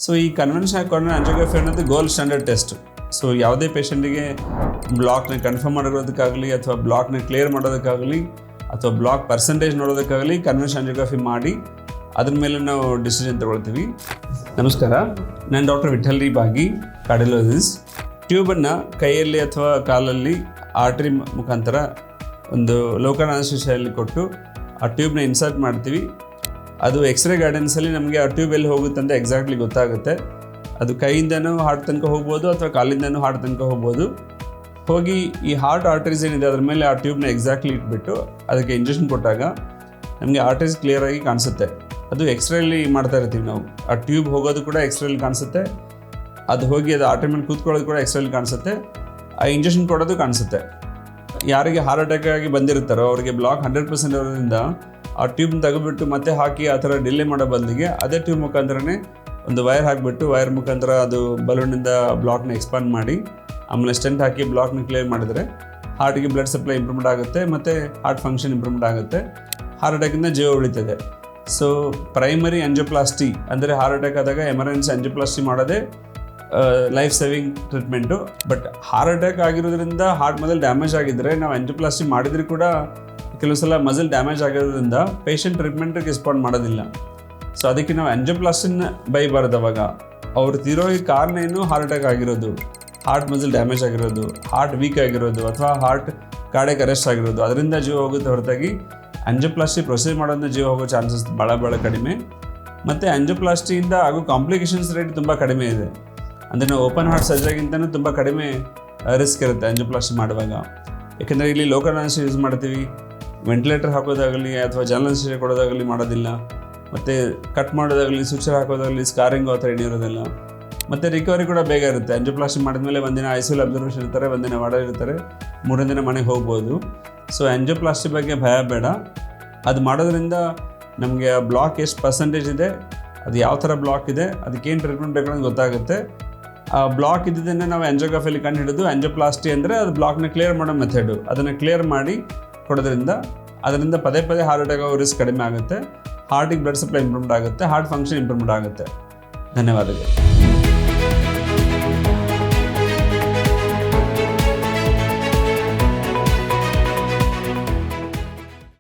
So ಈ conventional coronary angiography ಅನ್ನೋದು gold standard test. So ಯಾವುದೇ ಪೇಷಂಟಿಗೆ ಬ್ಲಾಕ್ನ ಕನ್ಫರ್ಮ್ ಮಾಡೋದಕ್ಕಾಗಲಿ ಅಥವಾ ಬ್ಲಾಕ್ನ ಕ್ಲಿಯರ್ ಮಾಡೋದಕ್ಕಾಗಲಿ ಅಥವಾ ಬ್ಲಾಕ್ ಪರ್ಸೆಂಟೇಜ್ ನೋಡೋದಕ್ಕಾಗಲಿ ಕನ್ವೆನ್ಷನಲ್ ಆಂಜಿಯೋಗ್ರಫಿ ಮಾಡಿ ಅದ್ರ ಮೇಲೆ ನಾವು ಡಿಸಿಷನ್ ತಗೊಳ್ತೀವಿ. ನಮಸ್ಕಾರ, ನಾನು ಡಾಕ್ಟರ್ ವಿಠಲ್ ರಿ ಬಾಗಿ, ಕಾರ್ಡಿಯಾಲಜಿಸ್ಟ್. ಟ್ಯೂಬನ್ನು ಕೈಯಲ್ಲಿ ಅಥವಾ ಕಾಲಲ್ಲಿ ಆರ್ಟ್ರಿ ಮುಖಾಂತರ ಒಂದು ಲೋಕಲ್ ಅನಸ್ತೇಷಿಯಲ್ಲಿ ಕೊಟ್ಟು ಆ ಟ್ಯೂಬ್ನ ಇನ್ಸರ್ಟ್ ಮಾಡ್ತೀವಿ. ಅದು ಎಕ್ಸ್ರೇ ಗೈಡೆನ್ಸಲ್ಲಿ ನಮಗೆ ಆ ಟ್ಯೂಬ್ ಎಲ್ಲಿ ಹೋಗುತ್ತೆ ಅಂತ ಎಕ್ಸಾಕ್ಟ್ಲಿ ಗೊತ್ತಾಗುತ್ತೆ. ಅದು ಕೈಯಿಂದನೂ ಹಾರ್ಟ್ ತನಕ ಹೋಗ್ಬೋದು ಅಥವಾ ಕಾಲಿಂದನೂ ಹಾರ್ಟ್ ತನಕ ಹೋಗ್ಬೋದು. ಹೋಗಿ ಈ ಹಾರ್ಟ್ ಆರ್ಟರೀಸ್ ಏನಿದೆ ಅದ್ರ ಮೇಲೆ ಆ ಟ್ಯೂಬ್ನ ಎಕ್ಸಾಕ್ಟ್ಲಿ ಇಟ್ಬಿಟ್ಟು ಅದಕ್ಕೆ ಇಂಜೆಕ್ಷನ್ ಕೊಟ್ಟಾಗ ನಮಗೆ ಆರ್ಟರೀಸ್ ಕ್ಲಿಯರಾಗಿ ಕಾಣಿಸುತ್ತೆ. ಅದು ಎಕ್ಸ್ರೇಲಿ ಮಾಡ್ತಾ ಇರ್ತೀವಿ ನಾವು. ಆ ಟ್ಯೂಬ್ ಹೋಗೋದು ಕೂಡ ಎಕ್ಸ್ರೇಲಿ ಕಾಣಿಸುತ್ತೆ, ಅದು ಹೋಗಿ ಅದು ಆರ್ಟರಿ ಮೇಲೆ ಕೂತ್ಕೊಳ್ಳೋದು ಕೂಡ ಎಕ್ಸ್ರೇಲಿ ಕಾಣಿಸುತ್ತೆ, ಆ ಇಂಜೆಕ್ಷನ್ ಕೊಡೋದು ಕಾಣಿಸುತ್ತೆ. ಯಾರಿಗೆ ಹಾರ್ಟ್ ಅಟ್ಯಾಕ್ ಆಗಿ ಬಂದಿರ್ತಾರೋ ಅವರಿಗೆ ಬ್ಲಾಕ್ 100% ಇರೋದ್ರಿಂದ ಆ ಟ್ಯೂಬ್ನ ತೆಗೆದುಬಿಟ್ಟು ಮತ್ತೆ ಹಾಕಿ ಆ ಥರ ಡಿಲೇ ಮಾಡೋ ಬದಲಿಗೆ ಅದೇ ಟ್ಯೂಬ್ ಮುಖಾಂತರನೇ ಒಂದು ವೈರ್ ಹಾಕಿಬಿಟ್ಟು ವೈರ್ ಮುಖಾಂತರ ಅದು ಬಲೂನಿಂದ ಬ್ಲಾಕ್ನ ಎಕ್ಸ್ಪಾಂಡ್ ಮಾಡಿ ಆಮೇಲೆ ಸ್ಟೆಂಟ್ ಹಾಕಿ ಬ್ಲಾಕ್ನ ಕ್ಲಿಯರ್ ಮಾಡಿದರೆ ಹಾರ್ಟಿಗೆ ಬ್ಲಡ್ ಸಪ್ಲೈ ಇಂಪ್ರೂವ್ಮೆಂಟ್ ಆಗುತ್ತೆ ಮತ್ತು ಹಾರ್ಟ್ ಫಂಕ್ಷನ್ ಇಂಪ್ರೂವ್ಮೆಂಟ್ ಆಗುತ್ತೆ, ಹಾರ್ಟ್ ಅಟ್ಯಾಕಿಂದ ಜೀವ ಉಳಿತದೆ. ಸೊ ಪ್ರೈಮರಿ ಆಂಜಿಯೋಪ್ಲಾಸ್ಟಿ ಅಂದರೆ ಹಾರ್ಟ್ ಅಟ್ಯಾಕ್ ಆದಾಗ ಎಮರ್ಜೆನ್ಸಿ ಆಂಜಿಯೋಪ್ಲಾಸ್ಟಿ ಮಾಡೋದೇ life saving treatment. But heart attack ಆಗಿರೋದ್ರಿಂದ ಹಾರ್ಟ್ ಮಸಲ್ ಡ್ಯಾಮೇಜ್ ಆಗಿದ್ದರೆ ನಾವು ಆಂಜಿಯೋಪ್ಲಾಸ್ಟಿ ಮಾಡಿದರೂ ಕೂಡ ಕೆಲವು ಸಲ ಮಸಲ್ ಡ್ಯಾಮೇಜ್ ಆಗಿರೋದ್ರಿಂದ ಪೇಷಂಟ್ ಟ್ರೀಟ್ಮೆಂಟಿಗೆ ರೆಸ್ಪಾಂಡ್ ಮಾಡೋದಿಲ್ಲ. ಸೊ ಅದಕ್ಕೆ ನಾವು ಆಂಜಿಯೋಪ್ಲಾಸ್ಟಿನ ಬೈಬಾರ್ದು. ಅವಾಗ ಅವ್ರು ತೀರೋಗಿ ಕಾರಣ ಏನು ಹಾರ್ಟ್ ಅಟ್ಯಾಕ್ ಆಗಿರೋದು, ಹಾರ್ಟ್ ಮಸಲ್ ಡ್ಯಾಮೇಜ್ ಆಗಿರೋದು, ಹಾರ್ಟ್ ವೀಕ್ ಆಗಿರೋದು ಅಥವಾ ಹಾರ್ಟ್ ಕಾರ್ಡಿಯಾಕ್ ಅರೆಸ್ಟ್ ಆಗಿರೋದು, ಅದರಿಂದ ಜೀವ ಹೋಗುತ್ತೆ ಹೊರತಾಗಿ ಆಂಜಿಯೋಪ್ಲಾಸ್ಟಿ ಪ್ರೊಸೀಜರ್ ಮಾಡೋದ್ರಿಂದ ಜೀವ ಹೋಗೋ ಚಾನ್ಸಸ್ ಭಾಳ ಕಡಿಮೆ. ಮತ್ತು ಆಂಜಿಯೋಪ್ಲಾಸ್ಟಿಯಿಂದ ಆಗೋ ಕಾಂಪ್ಲಿಕೇಶನ್ಸ್ ರೇಟ್ ತುಂಬ ಕಡಿಮೆ ಇದೆ. ಅಂದರೆ ನಾವು ಓಪನ್ ಹಾರ್ಟ್ ಸರ್ಜರಿಗಿಂತಲೂ ತುಂಬ ಕಡಿಮೆ ರಿಸ್ಕ್ ಇರುತ್ತೆ ಆಂಜಿಯೋಪ್ಲಾಸ್ಟಿ ಮಾಡುವಾಗ. ಯಾಕೆಂದರೆ ಇಲ್ಲಿ ಲೋಕಲ್ ಅನಸ್ತೇಷಿಯಾ ಯೂಸ್ ಮಾಡ್ತೀವಿ, ವೆಂಟಿಲೇಟರ್ ಹಾಕೋದಾಗಲಿ ಅಥವಾ ಜನರಲ್ ಅನಸ್ತೇಷಿಯಾ ಕೊಡೋದಾಗಲಿ ಮಾಡೋದಿಲ್ಲ, ಮತ್ತು ಕಟ್ ಮಾಡೋದಾಗಲಿ ಸುಚರ್ ಹಾಕೋದಾಗಲಿ ಸ್ಕಾರಿಂಗು ಆ ಥರ ಏನಿರೋದಿಲ್ಲ. ಮತ್ತು ರಿಕವರಿ ಕೂಡ ಬೇಗ ಇರುತ್ತೆ. ಆಂಜಿಯೋಪ್ಲಾಸ್ಟಿ ಮಾಡಿದ್ಮೇಲೆ ಒಂದಿನ ಐಸಿಯು ಅಬ್ಸರ್ವೇಷನ್ ಇರ್ತಾರೆ, ಒಂದಿನ ವಾರ್ಡಲ್ಲಿ ಇರ್ತಾರೆ, ಮೂರನೇ ದಿನ ಮನೆಗೆ ಹೋಗ್ಬೋದು. ಸೊ ಆಂಜಿಯೋಪ್ಲಾಸ್ಟಿ ಬಗ್ಗೆ ಭಯ ಬೇಡ. ಅದು ಮಾಡೋದ್ರಿಂದ ನಮಗೆ ಆ ಬ್ಲಾಕ್ ಎಷ್ಟು ಪರ್ಸೆಂಟೇಜ್ ಇದೆ, ಅದು ಯಾವ ಥರ ಬ್ಲಾಕ್ ಇದೆ, ಅದಕ್ಕೇನು ಟ್ರೀಟ್ಮೆಂಟ್ ಬೇಕು ಅಂತ ಗೊತ್ತಾಗುತ್ತೆ. ಆ ಬ್ಲಾಕ್ ಇದ್ದಿದ್ದನ್ನು ನಾವು ಆಂಜಿಯೋಗ್ರಫಿಯಲ್ಲಿ ಕಂಡು ಹಿಡಿದು ಆಂಜಿಯೋಪ್ಲಾಸ್ಟಿ ಅಂದರೆ ಅದು ಬ್ಲಾಕ್ನ ಕ್ಲಿಯರ್ ಮಾಡೋ ಮೆಥಡು, ಅದನ್ನು ಕ್ಲಿಯರ್ ಮಾಡಿ ಕೊಡೋದ್ರಿಂದ ಅದರಿಂದ ಪದೇ ಹಾರ್ಟ್ ಅಟ್ಯಾಕ್ ಆಗೋ ರಿಸ್ಕ್ ಕಡಿಮೆ ಆಗುತ್ತೆ, ಹಾರ್ಟಿಗೆ ಬ್ಲಡ್ ಸಪ್ಲೈ ಇಂಪ್ರೂವ್ಮೆಂಟ್ ಆಗುತ್ತೆ, ಹಾರ್ಟ್ ಫಂಕ್ಷನ್ ಇಂಪ್ರೂವ್ಮೆಂಟ್ ಆಗುತ್ತೆ. ಧನ್ಯವಾದಗಳು.